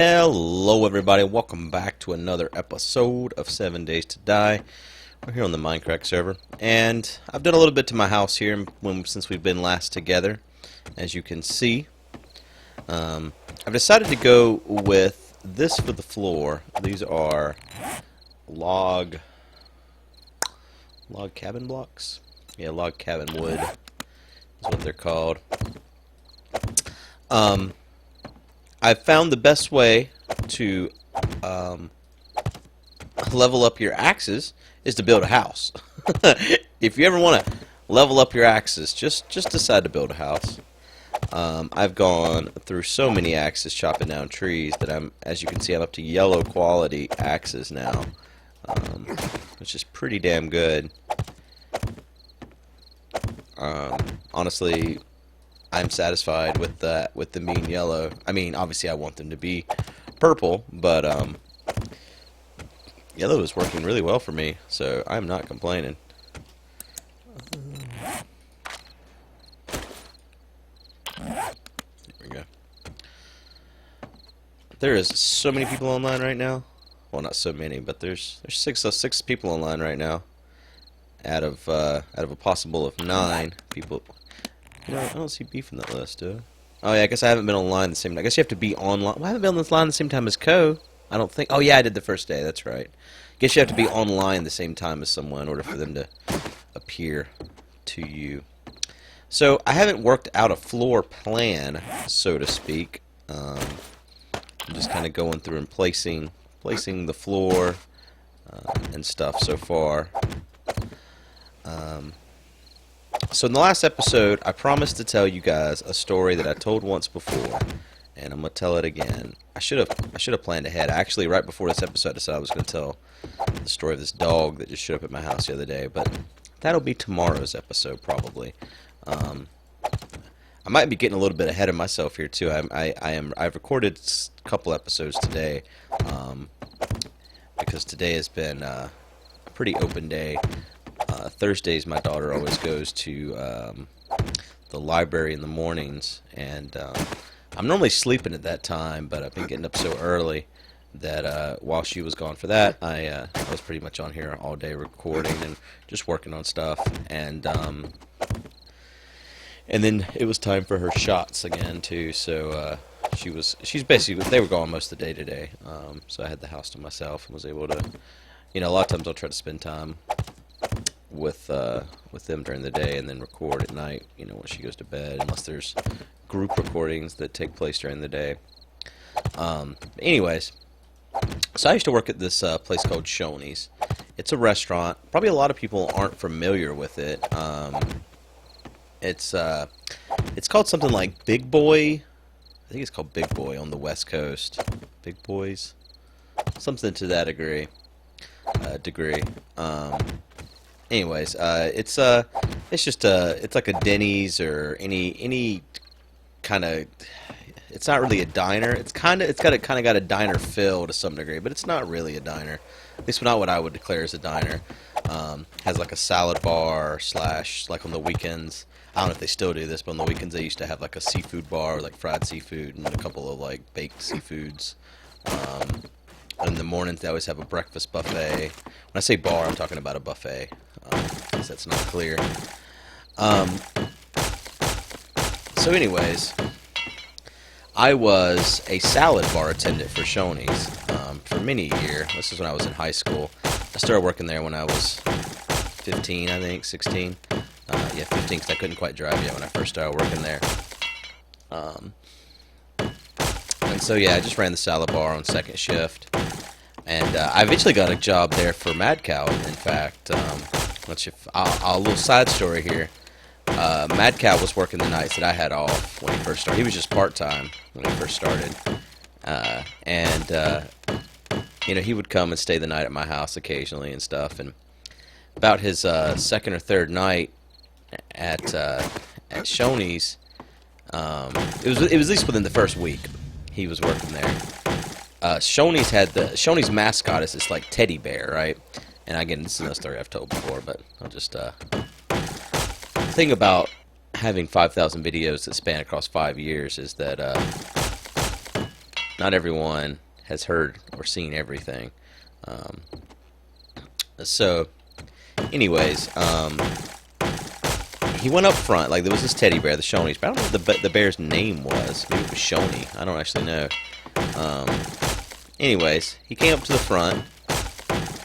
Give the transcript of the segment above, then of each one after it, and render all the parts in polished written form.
Hello everybody, welcome back to another episode of 7 Days to Die. We're here on the Mindcrack server, and I've done a little bit to my house here since we've been last together. As you can see, I've decided to go with this for the floor. These are log cabin blocks? Yeah, log cabin wood is what they're called. I've found the best way to level up your axes is to build a house. If you ever want to level up your axes, just decide to build a house. I've gone through so many axes chopping down trees that as you can see, I'm up to yellow quality axes now, which is pretty damn good. Honestly, I'm satisfied with the mean yellow. I mean, obviously I want them to be purple, but yellow is working really well for me, so I'm not complaining. There we go. There is so many people online right now. Well, not so many, but there's six people online right now out of a possible of 9 people. You know, I don't see beef in that list, do I? Oh yeah, I guess I haven't been online the same. I guess you have to be online. Well, I haven't been online the same time as Co. I don't think. Oh yeah, I did the first day. That's right. Guess you have to be online the same time as someone in order for them to appear to you. So I haven't worked out a floor plan, so to speak. I'm just kind of going through and placing the floor and stuff so far. So in the last episode, I promised to tell you guys a story that I told once before, and I'm gonna tell it again. I should have planned ahead. Actually, right before this episode, I decided I was gonna tell the story of this dog that just showed up at my house the other day, but that'll be tomorrow's episode probably. I might be getting a little bit ahead of myself here too. I've recorded a couple episodes today, because today has been a pretty open day. Thursdays, my daughter always goes to the library in the mornings, and I'm normally sleeping at that time, but I've been getting up so early that while she was gone for that, I was pretty much on here all day recording and just working on stuff, and then it was time for her shots again too. So she's basically, they were gone most of the day today, so I had the house to myself and was able to, a lot of times I'll try to spend time with them during the day and then record at night, when she goes to bed, unless there's group recordings that take place during the day. Anyways, so I used to work at this place called Shoney's. It's a restaurant. Probably a lot of people aren't familiar with it. It's called something like Big Boy. I think it's called Big Boy on the West Coast. Big Boys, something to that degree. Anyways, it's like a Denny's or any kind of. It's not really a diner. It's kind of got a diner feel to some degree, but it's not really a diner. At least not what I would declare as a diner. Has like a salad bar / like on the weekends. I don't know if they still do this, but on the weekends they used to have like a seafood bar, like fried seafood and a couple of like baked seafoods. In the mornings, they always have a breakfast buffet. When I say bar, I'm talking about a buffet, because that's not clear. So anyways, I was a salad bar attendant for Shoney's for many a year. This is when I was in high school. I started working there when I was 15, I think, 16. Yeah, 15, because I couldn't quite drive yet when I first started working there. And so, yeah, I just ran the salad bar on second shift. And I eventually got a job there for Mad Cow, in fact. A little side story here. Mad Cow was working the nights that I had off when he first started. He was just part-time when he first started. He would come and stay the night at my house occasionally and stuff. And about his second or third night at Shoney's, it was at least within the first week he was working there. Shoney's mascot is this like teddy bear, right? And again, this is a story I've told before, but I'll just the thing about having 5,000 videos that span across 5 years is that not everyone has heard or seen everything. So, anyways, he went up front. Like, there was this teddy bear, the Shoney's, but I don't know what the bear's name was. Maybe it was Shoney. I don't actually know. Anyways, he came up to the front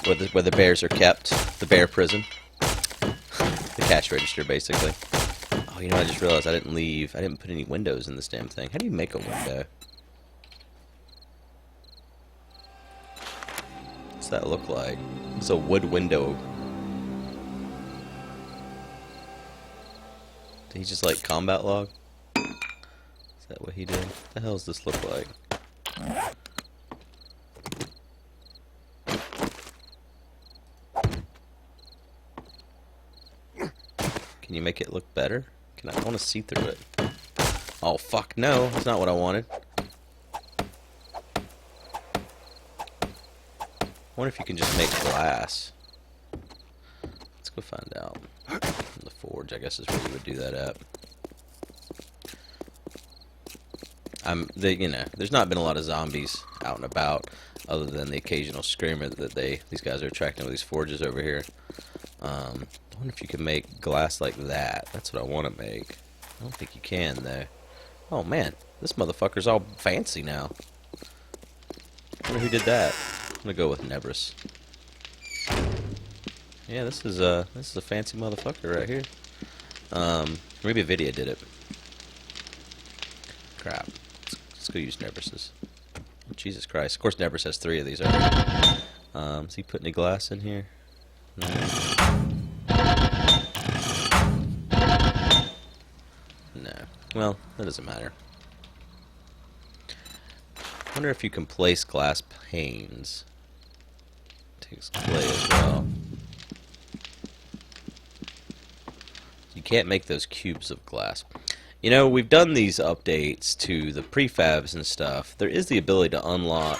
where the bears are kept, the bear prison, the cash register, basically. Oh, you know, I just realized I didn't put any windows in this damn thing. How do you make a window? What's that look like? It's a wood window. Did he just like combat log? Is that what he did? What the hell does this look like? Can you make it look better? I want to see through it. Oh fuck no, that's not what I wanted. I wonder if you can just make glass. Let's go find out. The forge, I guess, is where you would do that at. You know, there's not been a lot of zombies out and about, other than the occasional screamer that these guys are attracting with these forges over here. I wonder if you can make glass like that. That's what I want to make. I don't think you can, though. Oh man, this motherfucker's all fancy now. I wonder who did that. I'm gonna go with Nebris. Yeah, this is a fancy motherfucker right here. Maybe a video did it. Crap. Let's go use Nebris's. Oh, Jesus Christ. Of course, Nebris has 3 of these already. Is he putting any glass in here? No. No. Well, that doesn't matter. I wonder if you can place glass panes. Takes clay as well. You can't make those cubes of glass. You know, we've done these updates to the prefabs and stuff. There is the ability to unlock...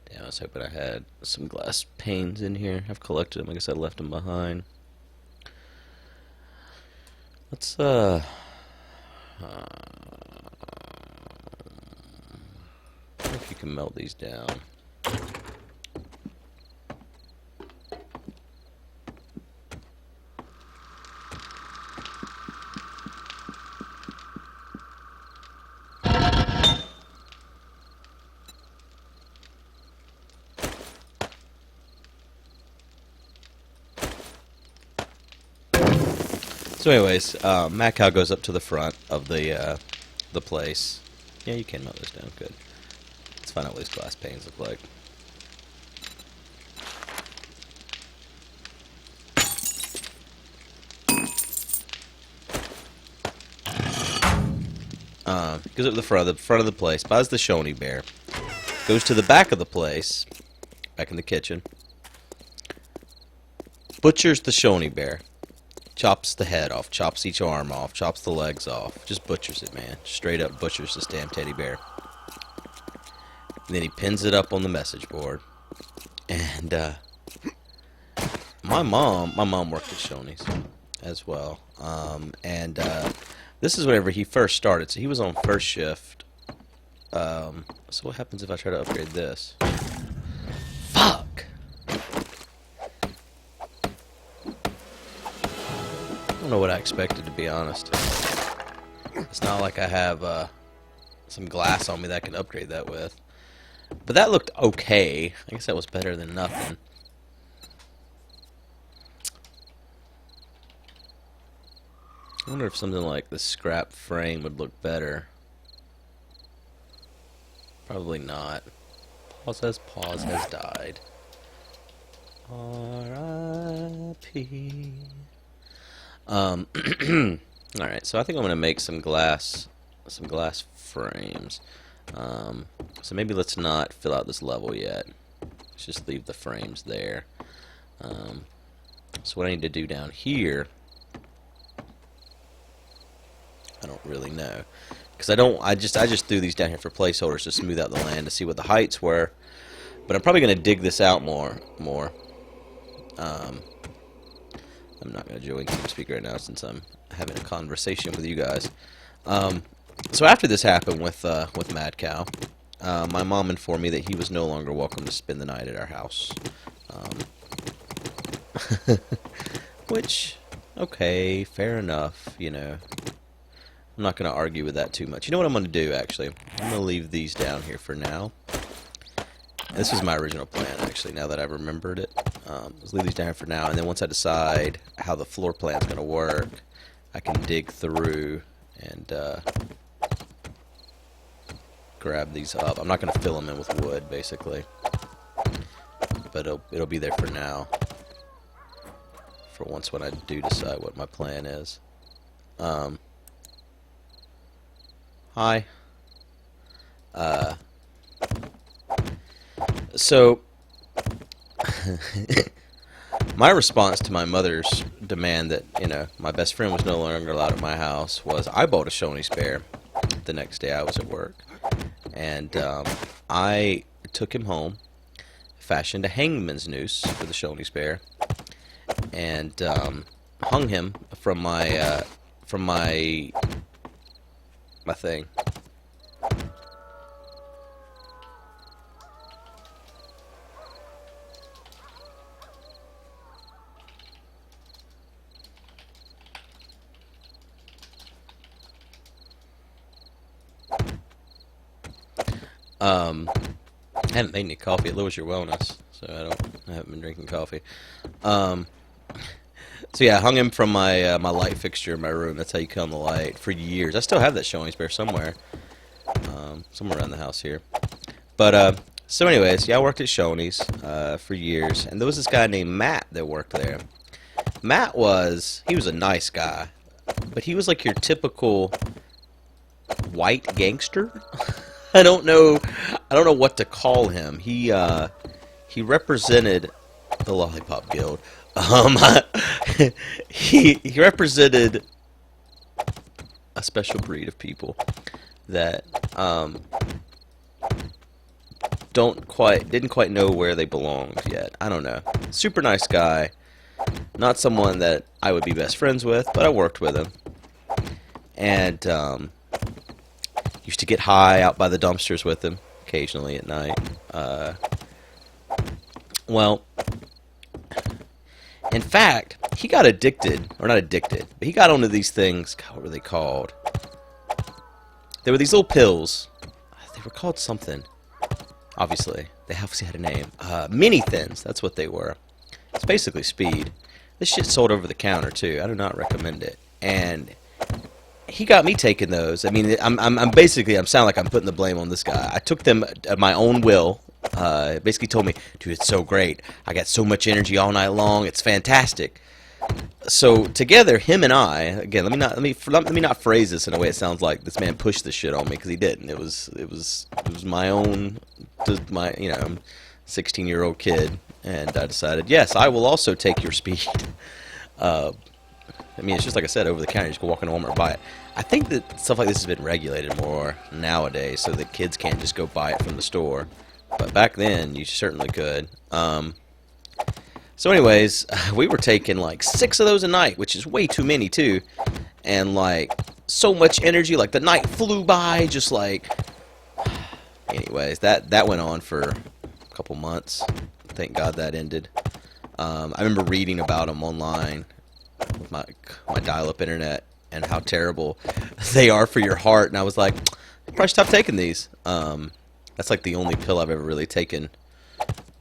Damn, I was hoping I had some glass panes in here. I've collected them. I guess I left them behind. Let's, I wonder if you can melt these down. So anyways, Macau goes up to the front of the place. Yeah, you can melt this down. Good. Let's find out what these glass panes look like. Goes up to the front of the place, buys the Shoney bear, goes to the back of the place, back in the kitchen, butchers the Shoney bear, chops the head off, chops each arm off, chops the legs off, just butchers it, man. Straight up butchers this damn teddy bear. And then he pins it up on the message board. And my mom worked at Shoney's as well. This is whenever he first started, so he was on first shift. So what happens if I try to upgrade this? Fuck! I don't know what I expected, to be honest. It's not like I have some glass on me that I can upgrade that with. But that looked okay. I guess that was better than nothing. I wonder if something like the scrap frame would look better. Probably not. Pause has died. R.I.P. Alright, so I think I'm gonna make some glass frames. So maybe let's not fill out this level yet. Let's just leave the frames there. So what I need to do down here, I don't really know, because I just threw these down here for placeholders to smooth out the land to see what the heights were. But I'm probably gonna dig this out more. I'm not gonna join TeamSpeak right now since I'm having a conversation with you guys. So after this happened with Mad Cow, my mom informed me that he was no longer welcome to spend the night at our house. Which, okay, fair enough, you know. I'm not going to argue with that too much. You know what I'm going to do, actually? I'm going to leave these down here for now. This was my original plan, actually, now that I've remembered it. Let's leave these down here for now, and then once I decide how the floor plan's going to work, I can dig through and grab these up. I'm not going to fill them in with wood, basically. But it'll be there for now. For once when I do decide what my plan is. Hi. So, my response to my mother's demand that, you know, my best friend was no longer allowed at my house was I bought a Shoney spare the next day I was at work. And I took him home, fashioned a hangman's noose for the Shoney spare, and hung him from my thing. I haven't made any coffee. It lowers your wellness, so I haven't been drinking coffee. So yeah, I hung him from my my light fixture in my room. That's how you kill the light for years. I still have that Shoney spare somewhere, somewhere around the house here. But so anyways, yeah, I worked at Shoney's for years, and there was this guy named Matt that worked there. Matt he was a nice guy, but he was like your typical white gangster. I don't know what to call him. He represented the Lollipop Guild. He represented a special breed of people that didn't quite know where they belonged yet. I don't know. Super nice guy. Not someone that I would be best friends with, but I worked with him. And used to get high out by the dumpsters with him occasionally at night. Well, in fact, he got addicted, or not addicted, but he got onto these things. God, what were they called? They were these little pills. They were called something. Obviously, they obviously had a name. Mini Thins, that's what they were. It's basically speed. This shit sold over the counter too. I do not recommend it. And he got me taking those. I mean, I'm sound like I'm putting the blame on this guy. I took them at my own will. Basically told me, dude, it's so great. I got so much energy all night long. It's fantastic. So together, him and I, again, let me not phrase this in a way it sounds like this man pushed this shit on me, because he didn't. It was my own, my 16-year-old kid, and I decided, yes, I will also take your speed. I mean, it's just like I said, over the counter. You just go walk into Walmart and buy it. I think that stuff like this has been regulated more nowadays, so that kids can't just go buy it from the store. But back then, you certainly could. So anyways, we were taking like 6 of those a night, which is way too many too. And like, so much energy, like the night flew by, just like... Anyways, that went on for a couple months. Thank God that ended. I remember reading about them online with my dial-up internet and how terrible they are for your heart, and I was like, I probably stop taking these. That's like the only pill I've ever really taken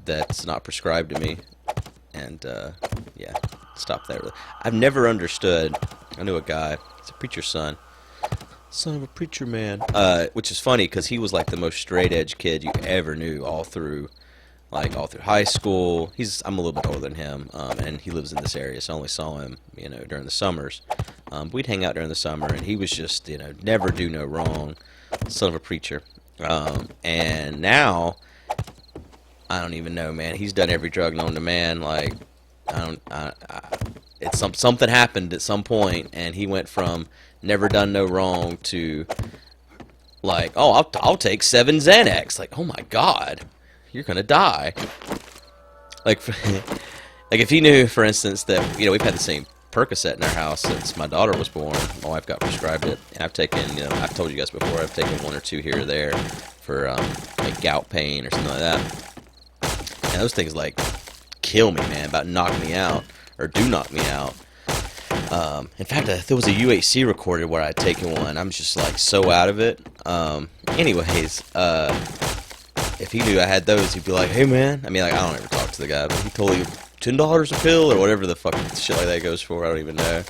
that's not prescribed to me, and yeah, stop that. Really, I've never understood. I knew a guy, he's a preacher's son of a preacher man, which is funny because he was like the most straight-edge kid you ever knew all through high school. I'm a little bit older than him, and he lives in this area, so I only saw him, during the summers. But we'd hang out during the summer, and he was just, never do no wrong, son of a preacher. And now, I don't even know, man. He's done every drug known to man. Like, something happened at some point, and he went from never done no wrong to like, oh, I'll take 7 Xanax. Like, oh my God. You're gonna die. Like if he knew, for instance, that we've had the same Percocet in our house since my daughter was born. My wife got prescribed it, and I've taken, I've told you guys before, I've taken 1 or 2 here or there for like gout pain or something like that. And those things like kill me, man, about knock me out, or do knock me out. In fact, there was a UHC recorded where I'd taken one. I'm just like so out of it. Anyways, if he knew I had those, he'd be like, "Hey, man." I mean, like, I don't ever talk to the guy, but he told you $10 a pill or whatever the fuck shit like that goes for. I don't even know.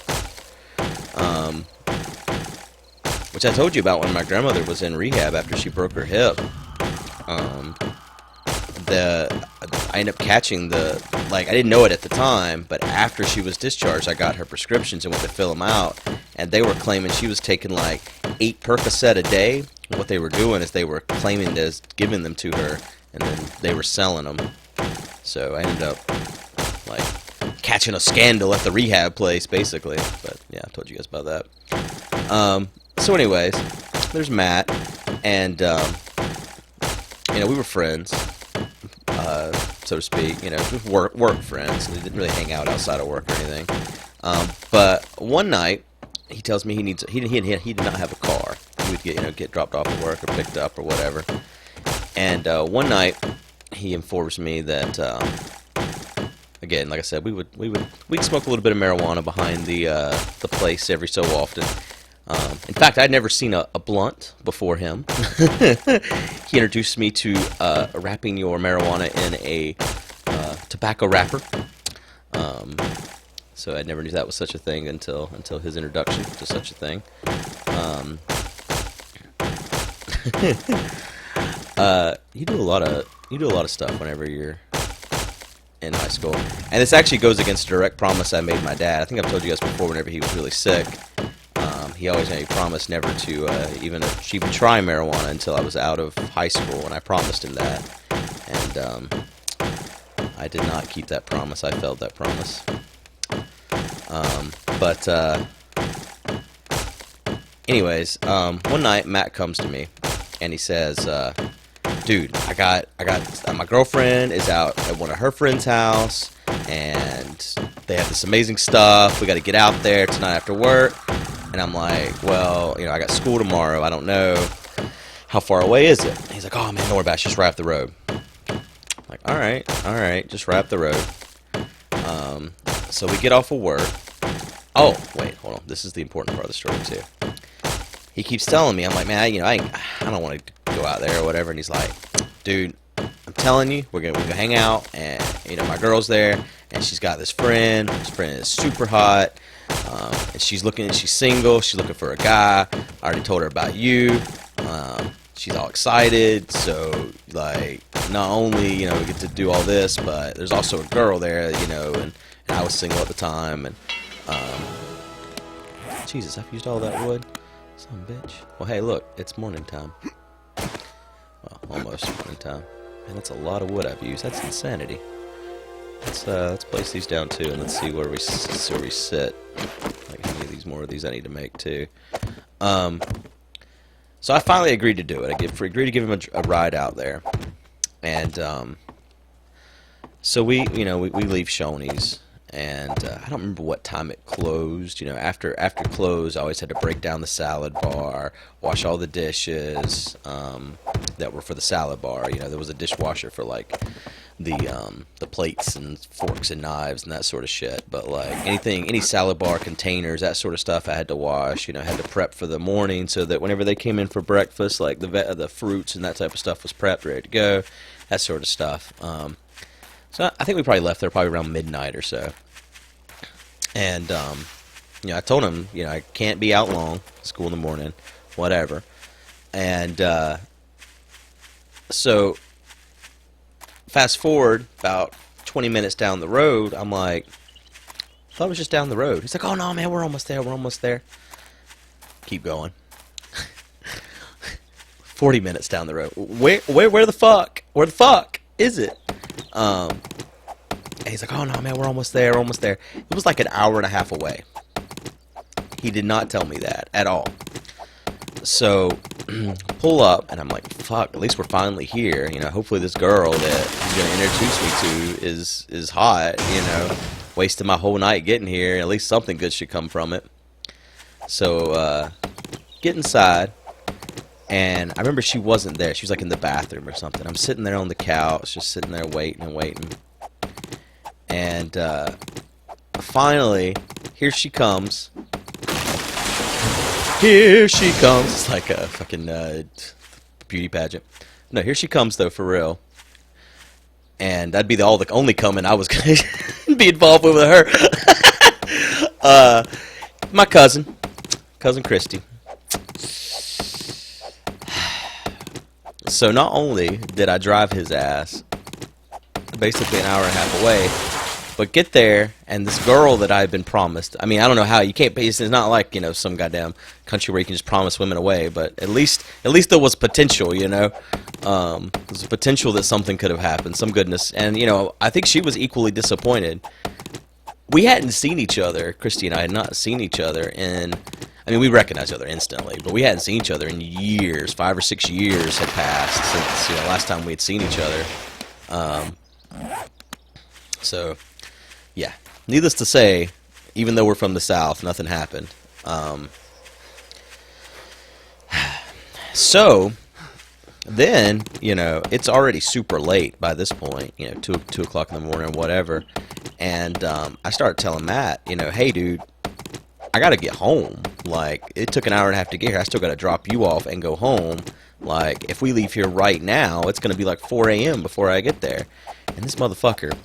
Which I told you about when my grandmother was in rehab after she broke her hip. I ended up catching I didn't know it at the time, but after she was discharged, I got her prescriptions and went to fill them out, and they were claiming she was taking like 8 Percocet a day. And what they were doing is they were claiming as giving them to her, and then they were selling them. So I ended up like catching a scandal at the rehab place, basically. But yeah, I told you guys about that. So anyways, there's Matt, and we were friends. So to speak, work friends. We didn't really hang out outside of work or anything. But one night, he tells me he did not have a car. He would get dropped off at work or picked up or whatever. And one night, he informs me that again, like I said, we'd smoke a little bit of marijuana behind the place every so often. In fact, I'd never seen a blunt before him. He introduced me to wrapping your marijuana in a tobacco wrapper. So I never knew that was such a thing until his introduction to such a thing. You do a lot of stuff whenever you're in high school, and this actually goes against a direct promise I made my dad. I think I've told you guys before. Whenever he was really sick, he always promised never to even try marijuana until I was out of high school, and I promised him that, and I did not keep that promise. I failed that promise. Anyways, one night Matt comes to me and he says, "Dude, I got my girlfriend is out at one of her friends' house, and they have this amazing stuff. We got to get out there tonight after work." And I'm like, "Well, I got school tomorrow. I don't know. How far away is it?" And he's like, "Oh man, don't worry about it. It's just right up the road." I'm like, all right, just right up the road. So we get off of work. Oh, wait, hold on. This is the important part of the story too. He keeps telling me, I'm like, "Man, I don't want to go out there or whatever." And he's like, "Dude, I'm telling you, we're gonna hang out, and my girl's there, and she's got this friend. This friend is super hot, and she's single. She's looking for a guy. I already told her about you. She's all excited. So like, not only we get to do all this, but there's also a girl there, and I was single at the time, and Jesus, I've used all that wood, son of a bitch. Well, hey, look, it's morning time. Well, almost morning time. Man, that's a lot of wood I've used. That's insanity. Let's place these down too, and let's see where we sit. Like how many more of these I need to make too. So I finally agreed to do it. I agreed to give him a ride out there, and so we leave Shoney's, and I don't remember what time it closed. After close, I always had to break down the salad bar, wash all the dishes that were for the salad bar. There was a dishwasher for like the plates and forks and knives and that sort of shit. But like any salad bar containers, that sort of stuff, I had to wash. Had to prep for the morning so that whenever they came in for breakfast, like the fruits and that type of stuff was prepped, ready to go, that sort of stuff. So I think we probably left there probably around midnight or so. And I told him, I can't be out long, school in the morning, whatever. And so fast forward about 20 minutes down the road, I'm like, I thought it was just down the road. He's like, "Oh no, man, we're almost there. Keep going. 40 minutes down the road. Where the fuck is it? And he's like, "Oh no, man, we're almost there. It was like an hour and a half away. He did not tell me that at all. So pull up, and I'm like, fuck, at least we're finally here. Hopefully this girl that he's going to introduce me to is hot, wasted my whole night getting here. At least something good should come from it. So, get inside, and I remember she wasn't there. She was like in the bathroom or something. I'm sitting there on the couch, just sitting there waiting and waiting. And finally, here she comes. Here she comes. It's like a fucking beauty pageant. No, here she comes though, for real. And that'd be the only coming I was gonna be involved with her. My cousin Christy. So not only did I drive his ass basically an hour and a half away, but get there, and this girl that I had been promised, I mean, I don't know how, you can't, it's not like, you know, some goddamn country where you can just promise women away, but at least there was potential, you know, there's a potential that something could have happened, some goodness, and, you know, I think she was equally disappointed. We hadn't seen each other, Christy and I had not seen each other in, I mean, we recognized each other instantly, but we hadn't seen each other in years. 5 or 6 years had passed since, you know, last time we had seen each other. So, yeah. Needless to say, even though we're from the South, nothing happened. So, then, you know, it's already super late by this point, you know, 2 o'clock in the morning, whatever. And I started telling Matt, you know, hey, dude, I gotta get home. Like, it took an hour and a half to get here. I still gotta drop you off and go home. Like, if we leave here right now, it's gonna be like 4 a.m. before I get there. And this motherfucker,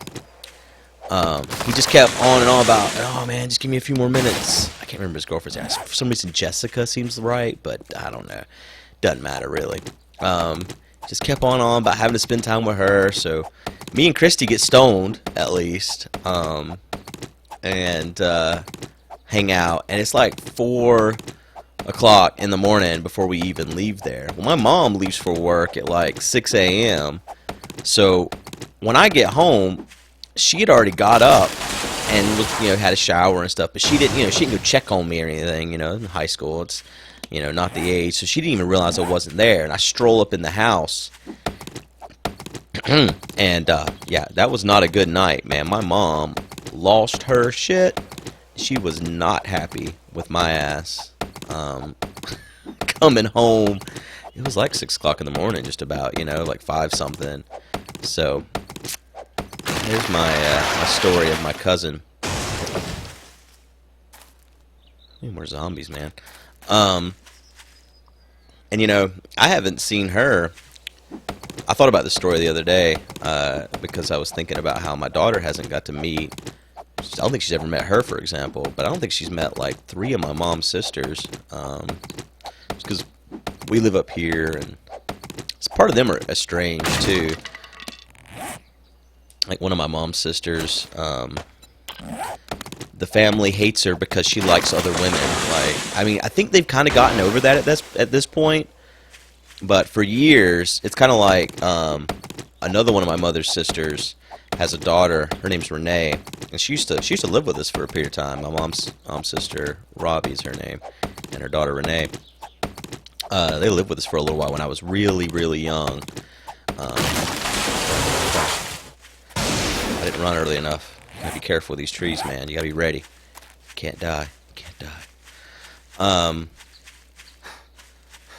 he just kept on and on about, oh man, just give me a few more minutes. I can't remember his girlfriend's name. For some reason, Jessica seems right, but I don't know. Doesn't matter, really. Just kept on and on about having to spend time with her. So, me and Christy get stoned, at least. And hang out. And it's like 4 o'clock in the morning before we even leave there. Well, my mom leaves for work at like 6 a.m. So, when I get home, she had already got up and, you know, had a shower and stuff, but she didn't, you know, she didn't go check on me or anything, you know, in high school, it's, you know, not the age, so she didn't even realize I wasn't there, and I stroll up in the house, and, yeah, that was not a good night, man. My mom lost her shit. She was not happy with my ass, coming home. It was like 6 o'clock in the morning, just about, you know, like 5 something, so here's my my story of my cousin. More zombies, man. And you know, I haven't seen her. I thought about this story the other day because I was thinking about how my daughter hasn't got to meet. I don't think she's ever met her, for example. But I don't think she's met like 3 of my mom's sisters. Because we live up here, and part of them are estranged too. Like one of my mom's sisters, the family hates her because she likes other women. Like, I mean, I think they've kind of gotten over that at this point. But for years, it's kind of like another one of my mother's sisters has a daughter. Her name's Renee, and she used to live with us for a period of time. My mom's sister, Robbie's her name, and her daughter Renee. They lived with us for a little while when I was really, really young. I didn't run early enough. You gotta be careful with these trees, man. You gotta be ready. You can't die. You can't die.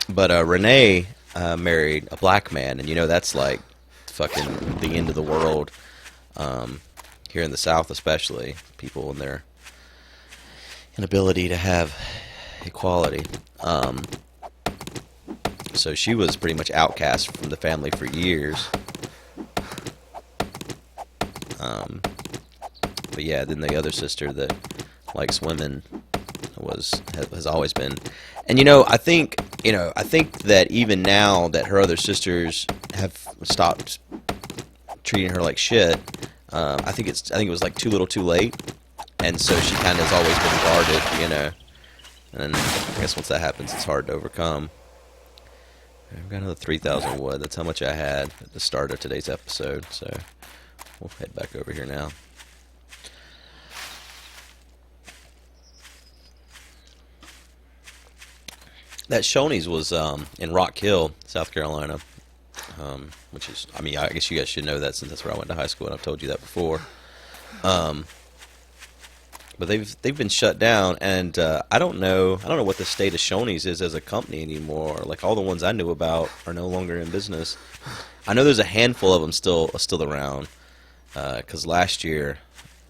But Renee married a black man, and you know that's like fucking the end of the world. Here in the South, especially, people and their inability to have equality. So she was pretty much outcast from the family for years. But yeah, then the other sister that likes women has always been, and you know, I think that even now that her other sisters have stopped treating her like shit, I think it was like too little, too late, and so she kind of has always been guarded, you know. And I guess once that happens, it's hard to overcome. I've got another 3,000 wood. That's how much I had at the start of today's episode. So we'll head back over here now. That Shoney's was in Rock Hill, South Carolina, which is, I mean, I guess you guys should know that since that's where I went to high school, and I've told you that before. but they've been shut down, and I don't know what the state of Shoney's is as a company anymore. Like all the ones I knew about are no longer in business. I know there's a handful of them still around. Because last year,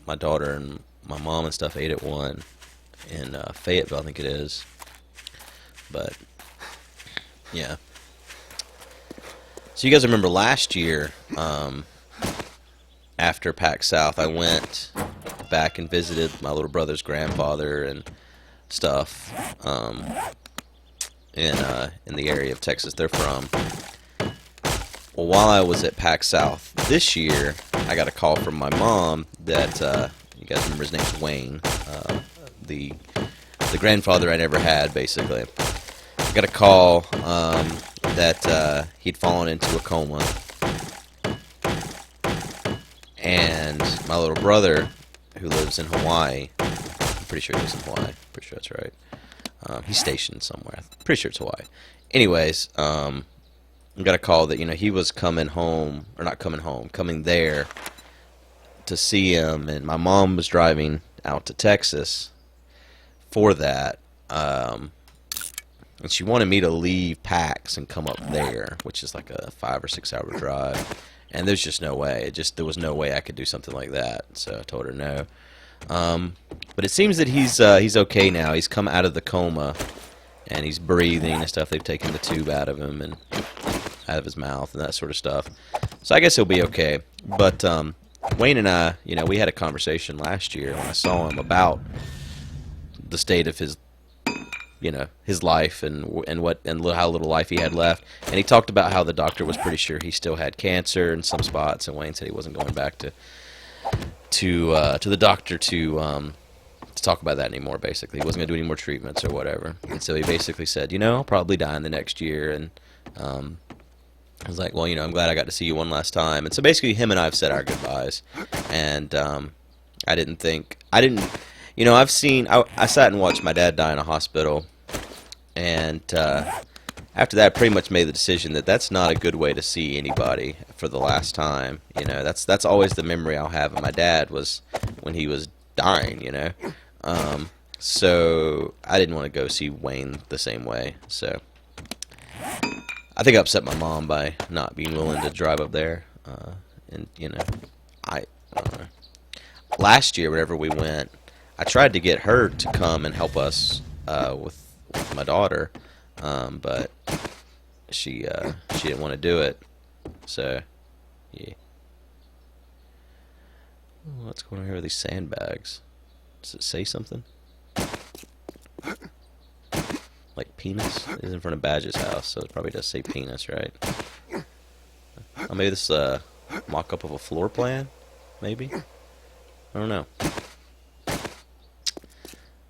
my daughter and my mom and stuff ate at one in Fayetteville, I think it is. But yeah. So you guys remember last year, after PAX South, I went back and visited my little brother's grandfather and stuff in the area of Texas they're from. Well, while I was at PAX South this year, I got a call from my mom that you guys remember his name's Wayne, the grandfather I never had, basically. I got a call that he'd fallen into a coma, and my little brother, who lives in Hawaii, I'm pretty sure he lives in Hawaii. Pretty sure that's right. He's stationed somewhere. I'm pretty sure it's Hawaii. Anyways, I got a call that he was coming home, or not coming home, coming there to see him, and my mom was driving out to Texas for that, and she wanted me to leave PAX and come up there, which is like a 5 or 6 hour drive, and there's just no way. There was no way I could do something like that, so I told her no. But it seems that he's okay now. He's come out of the coma, and he's breathing and stuff. They've taken the tube out of him and out of his mouth and that sort of stuff. So I guess he'll be okay. But Wayne and I, we had a conversation last year when I saw him about the state of his, his life and how little life he had left. And he talked about how the doctor was pretty sure he still had cancer in some spots, and Wayne said he wasn't going back to the doctor to talk about that anymore. Basically, he wasn't going to do any more treatments or whatever. And so he basically said, I'll probably die in the next year. And I was like, well, I'm glad I got to see you one last time. And so basically, him and I have said our goodbyes. And I sat and watched my dad die in a hospital, and after that, I pretty much made the decision that that's not a good way to see anybody for the last time. That's always the memory I'll have of my dad, was when he was dying. So I didn't want to go see Wayne the same way. So I think I upset my mom by not being willing to drive up there. And I don't know. Last year, whenever we went, I tried to get her to come and help us with my daughter, but she didn't want to do it. So yeah. What's going on here with these sandbags? Does it say something? Like penis? It is in front of Badge's house, so it probably does say penis, right? Oh, maybe this mock-up of a floor plan? Maybe? I don't know.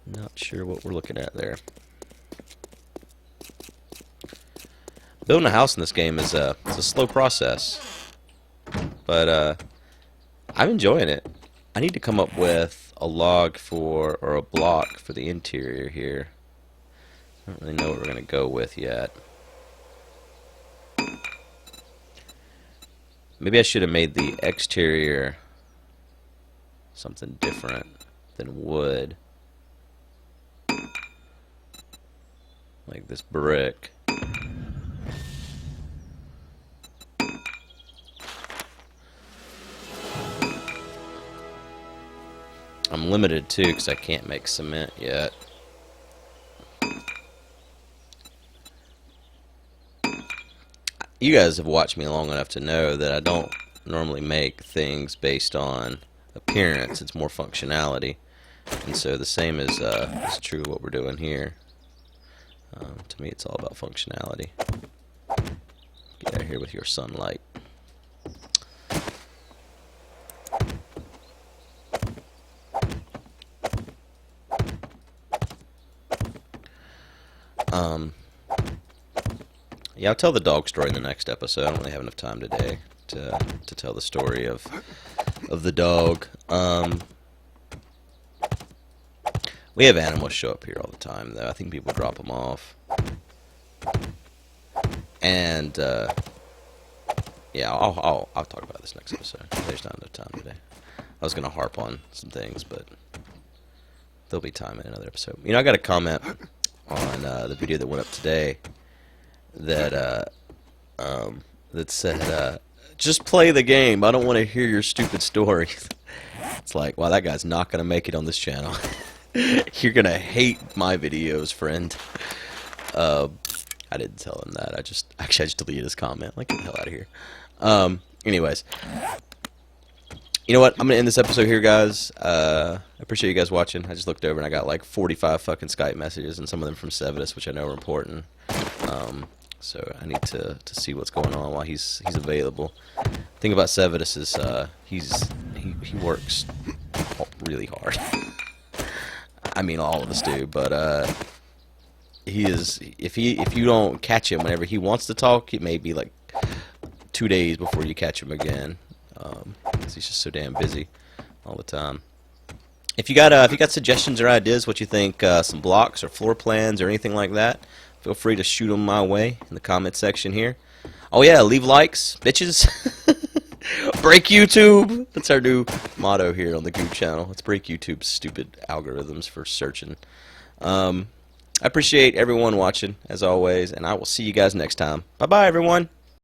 Not sure what we're looking at there. Building a house in this game is it's a slow process, but I'm enjoying it. I need to come up with a log or a block for the interior here. I don't really know what we're going to go with yet. Maybe I should have made the exterior something different than wood. Like this brick. I'm limited too because I can't make cement yet. You guys have watched me long enough to know that I don't normally make things based on appearance. It's more functionality. And so the same is true of what we're doing here. To me, it's all about functionality. Get out of here with your sunlight. Yeah, I'll tell the dog story in the next episode. I don't really have enough time today to tell the story of the dog. We have animals show up here all the time, though. I think people drop them off. And yeah, I'll talk about this next episode. There's not enough time today. I was gonna harp on some things, but there'll be time in another episode. You know, I got a comment on the video that went up today that that said, "Just play the game. I don't want to hear your stupid story." It's like, wow, that guy's not gonna make it on this channel. You're gonna hate my videos, friend. I didn't tell him that. I just deleted his comment. Like, get the hell out of here. Anyways, you know what? I'm gonna end this episode here, guys. I appreciate you guys watching. I just looked over and I got like 45 fucking Skype messages, and some of them from Sevidus, which I know are important. So I need to see what's going on while he's available. The thing about Sevidus is he works really hard. I mean, all of us do, but he is. If you don't catch him whenever he wants to talk, it may be like 2 days before you catch him again, because he's just so damn busy all the time. If you got suggestions or ideas, what you think, some blocks or floor plans or anything like that, feel free to shoot them my way in the comment section here. Oh yeah, leave likes, bitches. Break YouTube. That's our new motto here on the Goob channel. Let's break YouTube's stupid algorithms for searching. I appreciate everyone watching, as always, and I will see you guys next time. Bye-bye, everyone.